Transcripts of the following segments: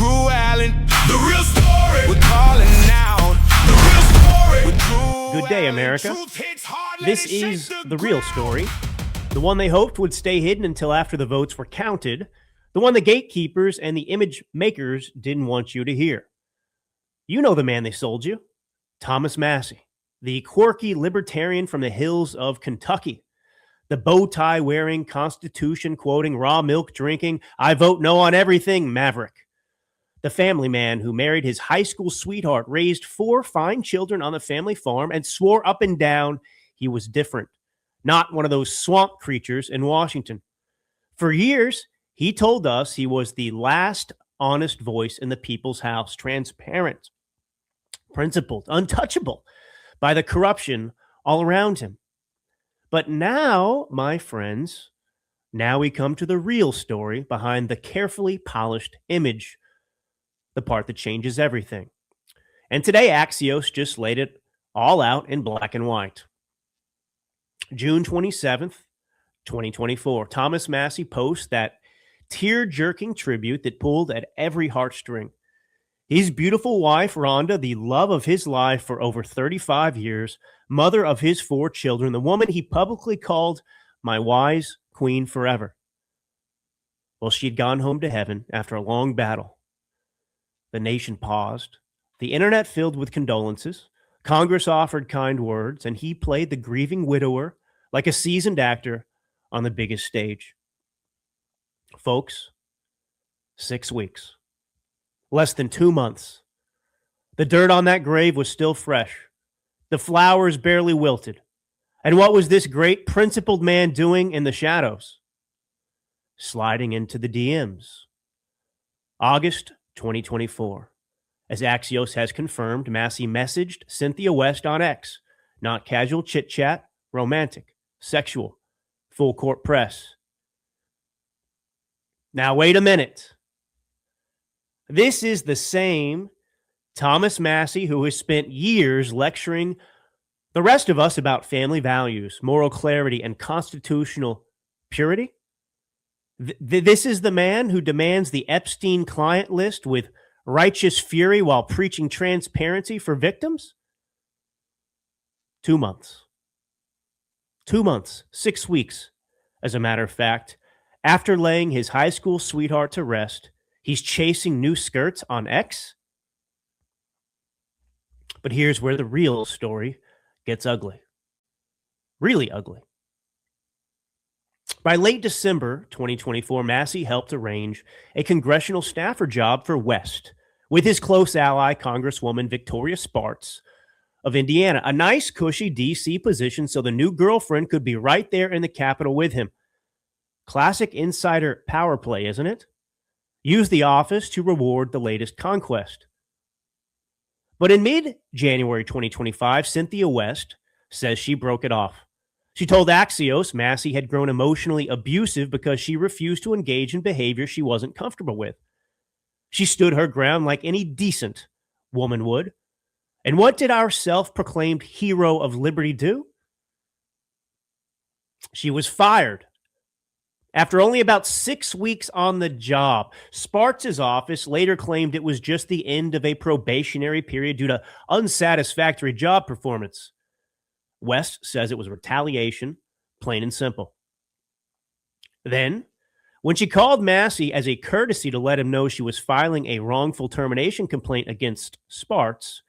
Allen. The real story. We're calling out the real story. With Good day, America. This is The Real Story, the one they hoped would stay hidden until after the votes were counted, the one the gatekeepers and the image makers didn't want you to hear. You know the man they sold you, Thomas Massie, the quirky libertarian from the hills of Kentucky, the bow tie wearing, Constitution quoting, raw milk drinking, I vote no on everything maverick. The family man who married his high school sweetheart, raised 4 fine children on the family farm, and swore up and down he was different, not one of those swamp creatures in Washington. For years, he told us he was the last honest voice in the people's house, transparent, principled, untouchable by the corruption all around him. But now, my friends, now we come to the real story behind the carefully polished image, the part that changes everything. And today, Axios just laid it all out in black and white. June 27th, 2024, Thomas Massie posts that tear-jerking tribute that pulled at every heartstring. His beautiful wife, Rhonda, the love of his life for over 35 years, mother of his 4 children, the woman he publicly called my wise queen forever. Well, she'd gone home to heaven after a long battle. The nation paused. The internet filled with condolences. Congress offered kind words, and he played the grieving widower like a seasoned actor on the biggest stage. Folks, 6 weeks. Less than 2 months. The dirt on that grave was still fresh. The flowers barely wilted. And what was this great principled man doing in the shadows? Sliding into the DMs. August 2024. As Axios has confirmed, Massie messaged Cynthia West on X. Not casual chit-chat, romantic, sexual, full court press. Now, wait a minute. This is the same Thomas Massie who has spent years lecturing the rest of us about family values, moral clarity, and constitutional purity. This is the man who demands the Epstein client list with righteous fury while preaching transparency for victims? 2 months. 2 months, 6 weeks, as a matter of fact. After laying his high school sweetheart to rest, he's chasing new skirts on X. But here's where the real story gets ugly. Really ugly. By late December 2024, Massie helped arrange a congressional staffer job for West with his close ally, Congresswoman Victoria Spartz of Indiana. A nice, cushy D.C. position so the new girlfriend could be right there in the Capitol with him. Classic insider power play, isn't it? Use the office to reward the latest conquest. But in mid-January 2025, Cynthia West says she broke it off. She told Axios Massie had grown emotionally abusive because she refused to engage in behavior she wasn't comfortable with. She stood her ground like any decent woman would. And what did our self-proclaimed hero of liberty do? She was fired. After only about 6 weeks on the job, Spartz's office later claimed it was just the end of a probationary period due to unsatisfactory job performance. West says it was retaliation, plain and simple. Then, when she called Massie as a courtesy to let him know she was filing a wrongful termination complaint against Spartz,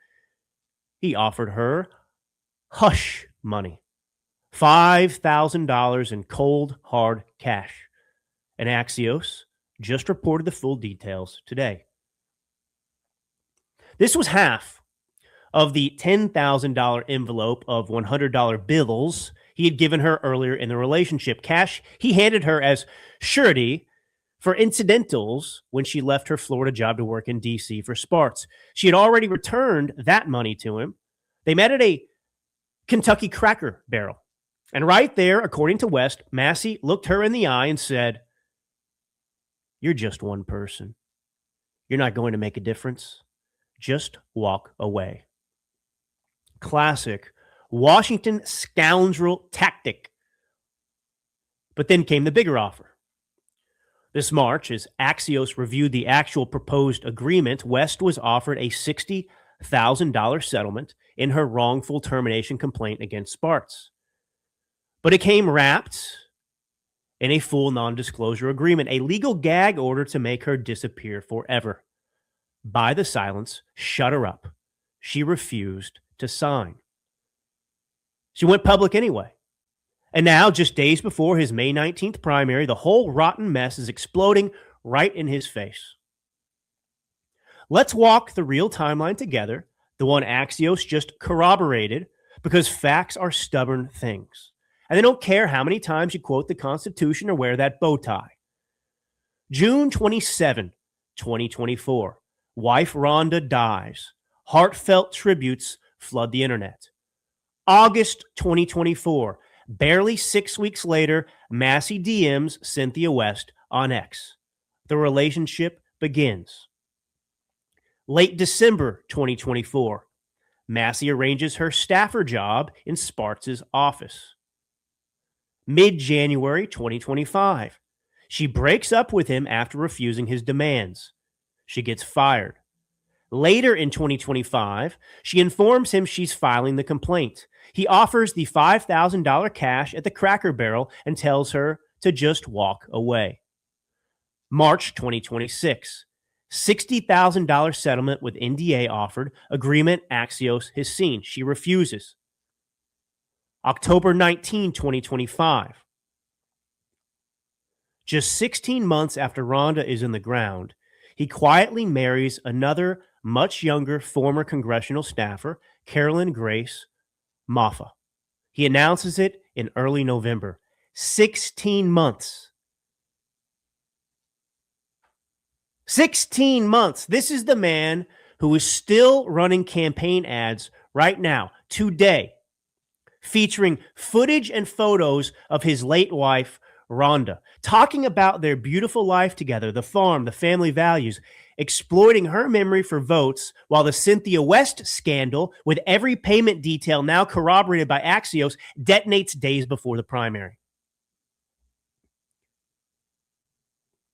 he offered her hush money, $5,000 in cold, hard cash. And Axios just reported the full details today. This was half of the $10,000 envelope of $100 bills he had given her earlier in the relationship. Cash he handed her as surety for incidentals when she left her Florida job to work in D.C. for Spartz. She had already returned that money to him. They met at a Kentucky Cracker Barrel. And right there, according to West, Massie looked her in the eye and said, "You're just one person. You're not going to make a difference. Just walk away." Classic Washington scoundrel tactic. But then came the bigger offer. This March, as Axios reviewed the actual proposed agreement, West was offered a $60,000 settlement in her wrongful termination complaint against Spartz. But it came wrapped in a full non-disclosure agreement, a legal gag order to make her disappear forever. By the silence, shut her up. She refused to sign. She went public anyway. And now, just days before his May 19th primary, the whole rotten mess is exploding right in his face. Let's walk the real timeline together, the one Axios just corroborated, because facts are stubborn things. And they don't care how many times you quote the Constitution or wear that bow tie. June 27, 2024. Wife Rhonda dies. Heartfelt tributes flood the internet. August 2024. Barely 6 weeks later, Massie DMs Cynthia West on X. The relationship begins. Late December 2024. Massie arranges her staffer job in Spartz's office. Mid-January 2025. She breaks up with him after refusing his demands. She gets fired. Later in 2025, she informs him she's filing the complaint. He offers the $5,000 cash at the Cracker Barrel and tells her to just walk away. March 2026, $60,000 settlement with NDA offered, agreement Axios has seen. She refuses. October 19, 2025. Just 16 months after Rhonda is in the ground, he quietly marries another much younger former congressional staffer, Carolyn Grace Moffa. He announces it in early November. 16 months. 16 months. This is the man who is still running campaign ads right now, today, featuring footage and photos of his late wife, Rhonda, talking about their beautiful life together, the farm, the family values, exploiting her memory for votes, while the Cynthia West scandal, with every payment detail now corroborated by Axios, detonates days before the primary.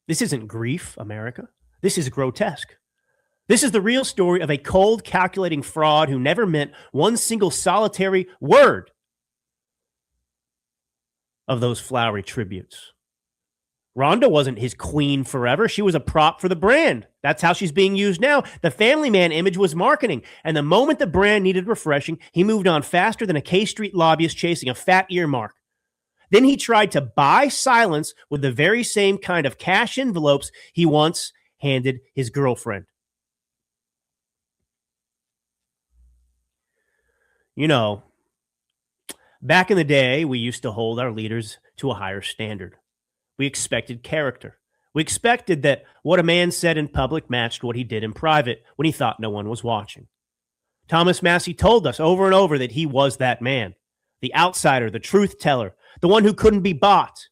This isn't grief, America. This is grotesque. This is the real story of a cold, calculating fraud who never meant one single solitary word of those flowery tributes. Rhonda wasn't his queen forever. She was a prop for the brand. That's how she's being used now. The family man image was marketing. And the moment the brand needed refreshing, he moved on faster than a K Street lobbyist chasing a fat earmark. Then he tried to buy silence with the very same kind of cash envelopes he once handed his girlfriend. You know, back in the day, we used to hold our leaders to a higher standard. We expected character. We expected that what a man said in public matched what he did in private when he thought no one was watching. Thomas Massie told us over and over that he was that man, the outsider, the truth teller, the one who couldn't be bought,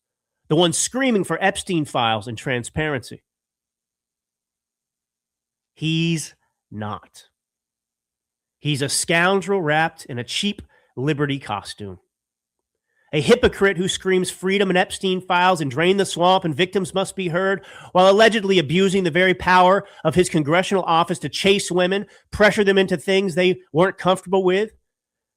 the one screaming for Epstein files and transparency. He's not. He's a scoundrel wrapped in a cheap Liberty costume. A hypocrite who screams freedom and Epstein files and drain the swamp and victims must be heard, while allegedly abusing the very power of his congressional office to chase women, pressure them into things they weren't comfortable with,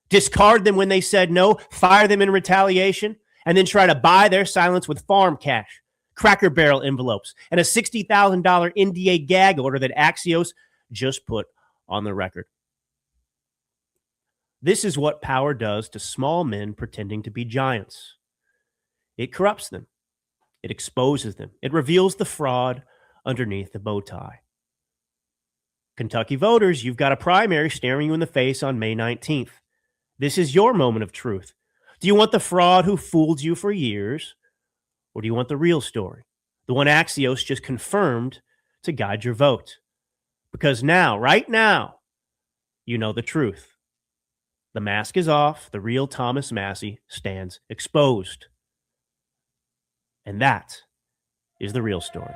discard them when they said no, fire them in retaliation, and then try to buy their silence with farm cash, Cracker Barrel envelopes, and a $60,000 NDA gag order that Axios just put on the record. This is what power does to small men pretending to be giants. It corrupts them. It exposes them. It reveals the fraud underneath the bow tie. Kentucky voters, you've got a primary staring you in the face on May 19th. This is your moment of truth. Do you want the fraud who fooled you for years, or do you want the real story, the one Axios just confirmed to guide your vote? Because now, right now, you know the truth. The mask is off. The real Thomas Massie stands exposed. And that is the real story.